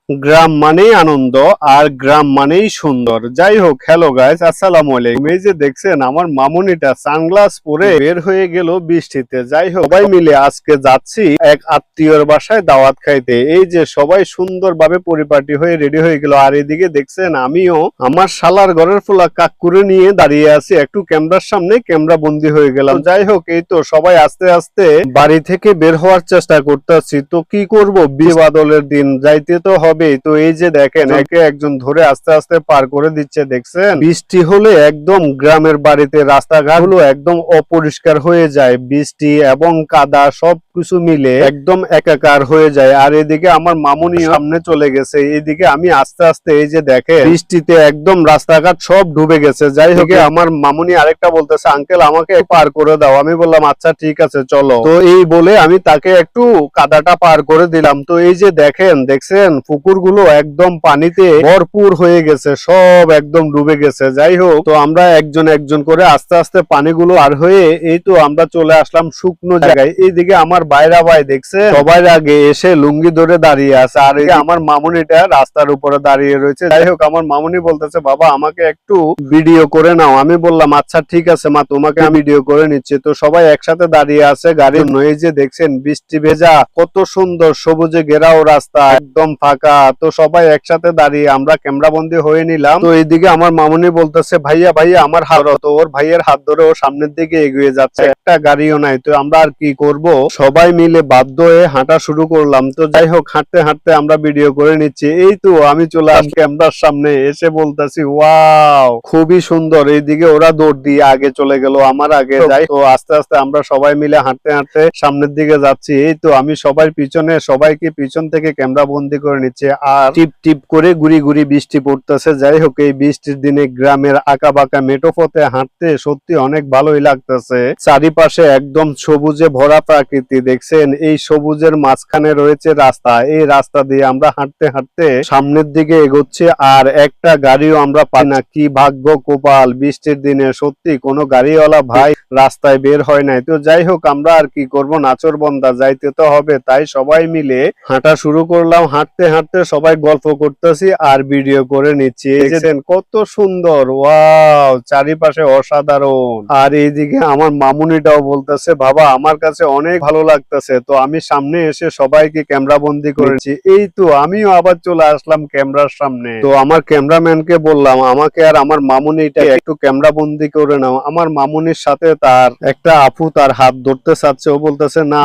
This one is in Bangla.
গ্রাম মানেই আনন্দ আর গ্রাম মানেই সুন্দর। যাই হোক, হ্যালো গাইস, আসসালামু আলাইকুম। এই যে দেখছেন আমার মামুনিটা সানগ্লাস পরে বের হয়ে গেল বৃষ্টিতে। যাই হোক, সবাই মিলে আজকে যাচ্ছি এক আত্মীয়র বাসায় দাওয়াত খাইতে। এই যে সবাই সুন্দরভাবে পরিপাটি হয়ে রেডি হয়ে গেল, আর এদিকে দেখছেন আমিও আমার শালার ঘরের ফুলা কাকুরে নিয়ে দাঁড়িয়ে আছি, একটু ক্যামেরার সামনে ক্যামেরা বন্দি হয়ে গেলাম। যাই হোক, এই তো সবাই আস্তে আস্তে বাড়ি থেকে বের হওয়ার চেষ্টা করতেছি। তো কি করব, বিয়ে বাদলের দিন, যাইতে তো হবে। তো এই যে দেখেন একে একজন ধরে আস্তে আস্তে পার করে দিচ্ছে। দেখছেন বৃষ্টি হলে একদম গ্রামের বাড়িতে রাস্তাঘাট গুলো একদম অপরিষ্কার হয়ে যায়, বৃষ্টি এবং কাদা সবকিছু মিলে একদম একাকার হয়ে যায়। আর এদিকে আমার মামুনি সামনে চলে গেছে, এদিকে আমি আস্তে আস্তে, এই যে দেখেন বৃষ্টিতে একদম রাস্তাঘাট সব ডুবে গেছে। যাই হোক, আমার মামুনি আরেকটা বলতেছে, আঙ্কেল আমাকে পার করে দাও। আমি বললাম আচ্ছা ঠিক আছে চলো। তো এই বলে আমি তাকে একটু কাদাটা পার করে দিলাম। তো এই যে দেখছেন পুকুরগুলো একদম পানিতে ভরপুর হয়ে গেছে, সব একদম ডুবে গেছে। যাই হোক, তো আমরা একজন একজন করে আস্তে আস্তে পানিগুলো পার হয়ে এই তো আমরা চলে আসলাম শুকনো জায়গায়। এইদিকে আমার বাইরা ভাই দেখছে সবার আগে এসে লুঙ্গি ধরে দাঁড়িয়ে আছে, আর এই আমার মামুনিটা রাস্তার উপরে দাঁড়িয়ে রয়েছে। যাই হোক, আমার মামুনি বলতেছে বাবা আমাকে একটু ভিডিও করে নাও। আমি বললাম আচ্ছা ঠিক আছে মা, তোমাকে আমি ভিডিও করে নিচ্ছি। তো সবাই একসাথে দাঁড়িয়ে আছে গাড়ির জন্য। এই যে দেখছেন বৃষ্টি ভেজা কত সুন্দর সবুজে ঘেরাও রাস্তা, একদম ফাঁকা। তো সবাই একসাথে দাঁড়িয়ে আমরা ক্যামেরা বন্দি হয়ে নিলাম। তো এইদিকে আমার মামুনি বলতেছে ভাইয়া ভাইয়া আমার হাত ধরো। তো ওর ভাইয়ের হাত ধরে ও সামনের দিকে এগিয়ে যাচ্ছে, একটা গাড়িও নাই। তো আমরা আর কি করব, সবাই মিলে বাধ্য হয়ে হাঁটা শুরু করলাম। তো যাই হোক, হাঁটতে হাঁটতে আমরা ভিডিও করে নিচ্ছি। এই তো আমি চলে আসলাম ক্যামেরার সামনে, এসে বলতেছি ওয়াও খুবই সুন্দর। এইদিকে ওরা দৌড় দিয়ে আগে চলে গেল, আমার আগে। যাই তো আস্তে আস্তে আমরা সবাই মিলে হাঁটতে হাঁটতে সামনের দিকে যাচ্ছি। এই তো আমি সবার পিছনে, সবাইকে পিছন থেকে ক্যামেরা বন্দি করে নিচ্ছে, আর টিপ টিপ করে গুড়ি গুড়ি বৃষ্টি পড়তেছে। যাই হোক, এই বৃষ্টির দিনে গ্রামের আঁকা বাঁকা মেঠো পথে হাঁটতে সত্যি অনেক ভালোই লাগতেছে। চারিপাশে একদম সবুজে ভরা প্রকৃতি। দেখছেন এই সবুজের মাঝখানে রয়েছে রাস্তা, এই রাস্তা দিয়ে আমরা হাঁটতে হাঁটতে সামনের দিকে এগোচ্ছি, আর একটা গাড়িও আমরা পাই না। কি ভাগ্য কপাল, বৃষ্টির দিনে সত্যি কোনো গাড়িওয়ালা ভাই রাস্তায় বের হয় নাই। তো যাই হোক, আমরা আর কি করব, নাচর বন্দা যাইতে তো হবে, তাই সবাই মিলে হাঁটা শুরু করলাম। হাঁটতে হাঁটতে সবাই গল্প করতেছি আর ভিডিও করে নিচ্ছি। এই যে কত সুন্দর, ওয়াও চারিপাশে অসাধারণ। আর এইদিকে আমার মামুনিটাও বলতেছে বাবা আমার কাছে অনেক ভালো লাগতেছে। তো আমি সামনে এসে সবাইকে ক্যামেরা বন্দি করেছি। এই তো আমিও আবার চলে আসলাম ক্যামেরার সামনে। তো আমার ক্যামেরাম্যানকে বললাম আমাকে আর আমার মামুনিটা একটু ক্যামেরা বন্দি করে নাও। আমার মামুনির সাথে তার একটা আপু তার হাত ধরতে চাচ্ছে, ও বলতেছে না